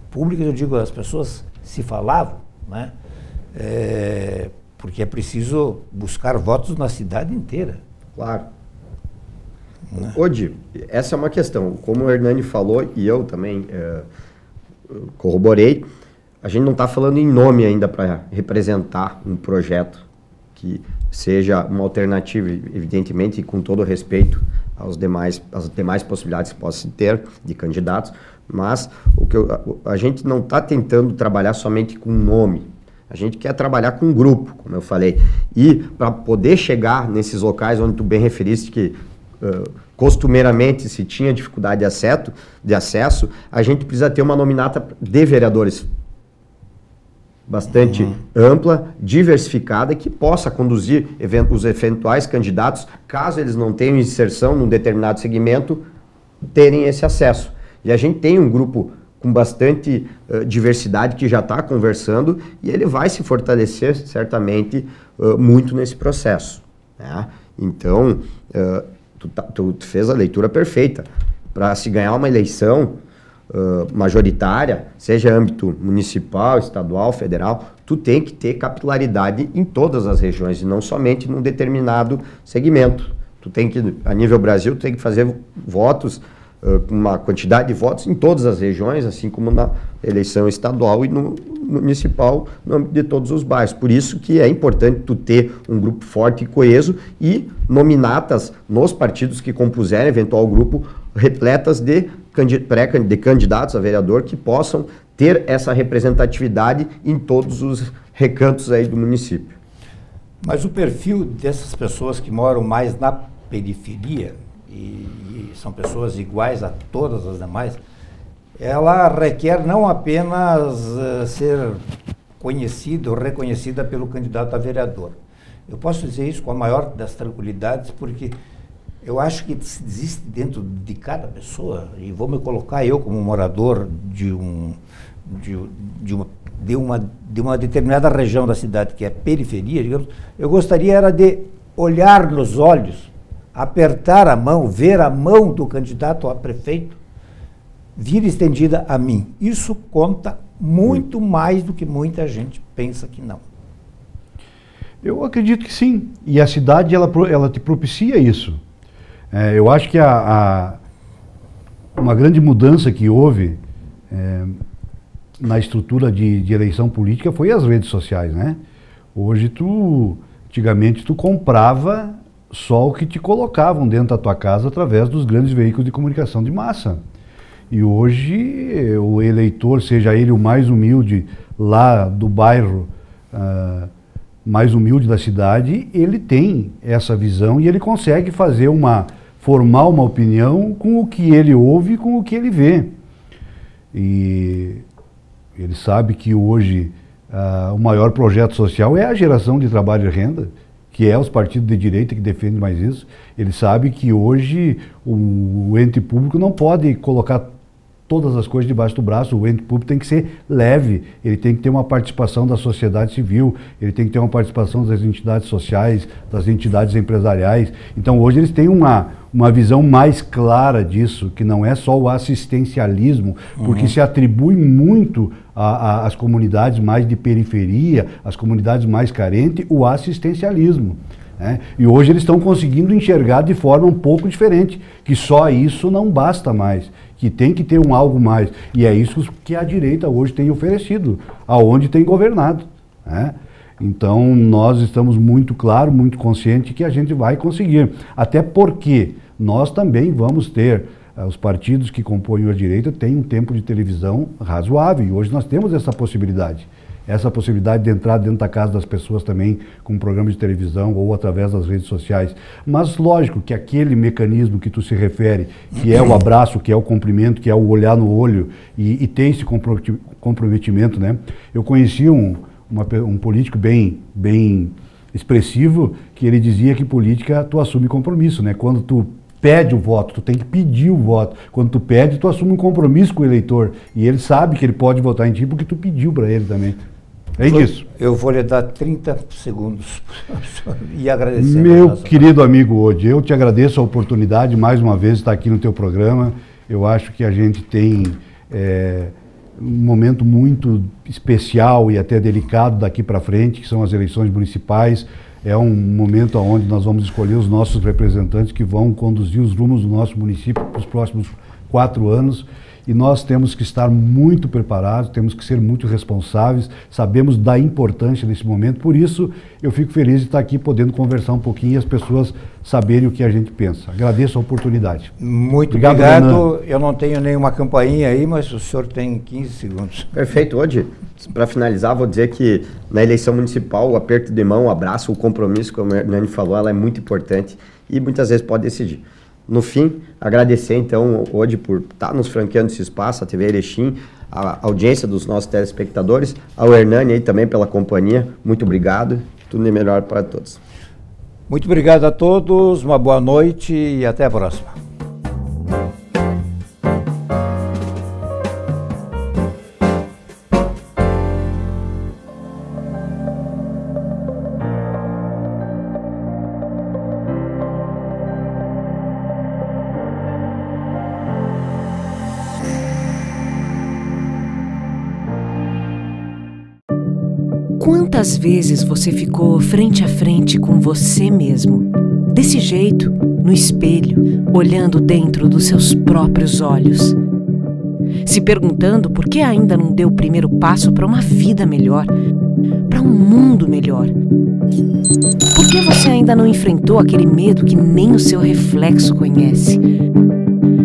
S3: Públicas, eu digo, as pessoas se falavam, né? porque é preciso buscar votos na cidade inteira.
S4: Claro. Odi, essa é uma questão. Como o Hernani falou, e eu também corroborei, a gente não está falando em nome ainda para representar um projeto que seja uma alternativa, evidentemente, e com todo respeito às demais possibilidades que possam ter de candidatos, mas a gente não está tentando trabalhar somente com nome. A gente quer trabalhar com um grupo, como eu falei. E para poder chegar nesses locais onde tu bem referiste que costumeiramente se tinha dificuldade de acesso, a gente precisa ter uma nominata de vereadores bastante ampla, diversificada, que possa conduzir os eventuais candidatos, caso eles não tenham inserção num determinado segmento, terem esse acesso. E a gente tem um grupo com bastante diversidade que já está conversando e ele vai se fortalecer, certamente, muito nesse processo, né? Então, tu fez a leitura perfeita. Para se ganhar uma eleição majoritária, seja âmbito municipal, estadual, federal, tu tem que ter capilaridade em todas as regiões e não somente num determinado segmento. Tu tem que, a nível Brasil, tu tem que fazer votos, uma quantidade de votos em todas as regiões, assim como na eleição estadual e no municipal, no âmbito de todos os bairros. Por isso que é importante tu ter um grupo forte e coeso e nominatas nos partidos que compuserem eventual grupo repletas de candidatos a vereador que possam ter essa representatividade em todos os recantos aí do município.
S3: Mas o perfil dessas pessoas que moram mais na periferia, e são pessoas iguais a todas as demais, ela requer não apenas ser conhecida ou reconhecida pelo candidato a vereador. Eu posso dizer isso com a maior das tranquilidades, porque eu acho que existe dentro de cada pessoa, e vou me colocar eu como morador de uma determinada região da cidade, que é periferia, digamos, eu gostaria era de olhar nos olhos, apertar a mão, ver a mão do candidato a prefeito vir estendida a mim. Isso conta muito mais do que muita gente pensa que não.
S5: Eu acredito que sim. E a cidade, ela te propicia isso. Eu acho que uma grande mudança que houve na estrutura de eleição política foi as redes sociais, né? Hoje antigamente tu comprava só o que te colocavam dentro da tua casa através dos grandes veículos de comunicação de massa. E hoje o eleitor, seja ele o mais humilde lá do bairro, mais humilde da cidade, ele tem essa visão e ele consegue formar uma opinião com o que ele ouve e com o que ele vê. E ele sabe que hoje o maior projeto social é a geração de trabalho e renda, que é os partidos de direita que defendem mais isso. Ele sabe que hoje o ente público não pode colocar todas as coisas debaixo do braço. O ente público tem que ser leve, ele tem que ter uma participação da sociedade civil, ele tem que ter uma participação das entidades sociais, das entidades empresariais. Então hoje eles têm uma visão mais clara disso, que não é só o assistencialismo, porque se atribui muito às comunidades mais de periferia, às comunidades mais carentes, o assistencialismo. E hoje eles estão conseguindo enxergar de forma um pouco diferente, que só isso não basta mais, que tem que ter algo mais. E é isso que a direita hoje tem oferecido, aonde tem governado. Então nós estamos muito claros, muito conscientes que a gente vai conseguir. Até porque nós também vamos ter, os partidos que compõem a direita têm um tempo de televisão razoável, e hoje nós temos essa possibilidade de entrar dentro da casa das pessoas também com um programa de televisão ou através das redes sociais. Mas lógico que aquele mecanismo que tu se refere, que é o abraço, que é o cumprimento, que é o olhar no olho e tem esse comprometimento, né? Eu conheci um político bem expressivo, que ele dizia que política tu assume compromisso, né? Quando tu pede o voto, tu tem que pedir o voto. Quando tu pede, tu assume um compromisso com o eleitor. E ele sabe que ele pode votar em ti porque tu pediu para ele também. É isso.
S3: Eu vou lhe dar 30 segundos e agradecer.
S5: Meu querido amigo Odi, eu te agradeço a oportunidade mais uma vez de estar aqui no teu programa. Eu acho que a gente tem um momento muito especial e até delicado daqui para frente, que são as eleições municipais. É um momento onde nós vamos escolher os nossos representantes que vão conduzir os rumos do nosso município para os próximos 4 anos. E nós temos que estar muito preparados, temos que ser muito responsáveis, sabemos da importância desse momento. Por isso, eu fico feliz de estar aqui podendo conversar um pouquinho e as pessoas saberem o que a gente pensa. Agradeço a oportunidade.
S3: Muito obrigado. Eu não tenho nenhuma campainha aí, mas o senhor tem 15 segundos.
S4: Perfeito. Hoje, para finalizar, vou dizer que na eleição municipal, o aperto de mão, o abraço, o compromisso, como a Hernani falou, ela é muito importante e muitas vezes pode decidir. No fim, agradecer então hoje por estar nos franqueando esse espaço, a TV Erechim, a audiência dos nossos telespectadores, ao Hernani aí também pela companhia, muito obrigado, tudo de melhor para todos.
S3: Muito obrigado a todos, uma boa noite e até a próxima.
S6: Quantas vezes você ficou frente a frente com você mesmo, desse jeito, no espelho, olhando dentro dos seus próprios olhos, se perguntando por que ainda não deu o primeiro passo para uma vida melhor, para um mundo melhor? Por que você ainda não enfrentou aquele medo que nem o seu reflexo conhece?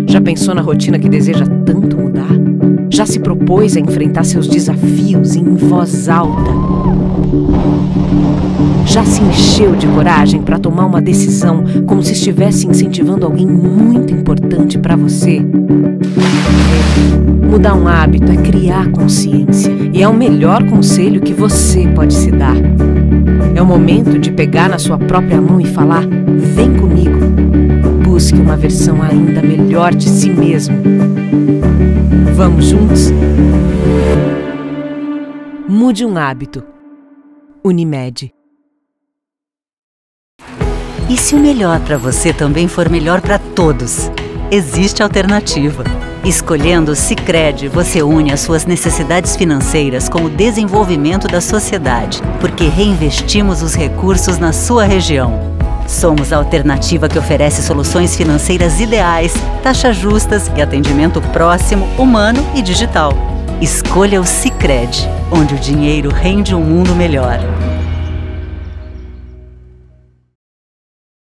S6: Já pensou na rotina que deseja tanto mudar? Já se propôs a enfrentar seus desafios em voz alta? Já se encheu de coragem para tomar uma decisão como se estivesse incentivando alguém muito importante para você? Mudar um hábito é criar consciência e é o melhor conselho que você pode se dar. É o momento de pegar na sua própria mão e falar: vem comigo. Busque uma versão ainda melhor de si mesmo. Vamos juntos? Mude um hábito. Unimed.
S2: E se o melhor para você também for melhor para todos? Existe alternativa. Escolhendo o Sicredi, você une as suas necessidades financeiras com o desenvolvimento da sociedade, porque reinvestimos os recursos na sua região. Somos a alternativa que oferece soluções financeiras ideais, taxas justas e atendimento próximo, humano e digital. Escolha o Sicredi, onde o dinheiro rende um mundo melhor.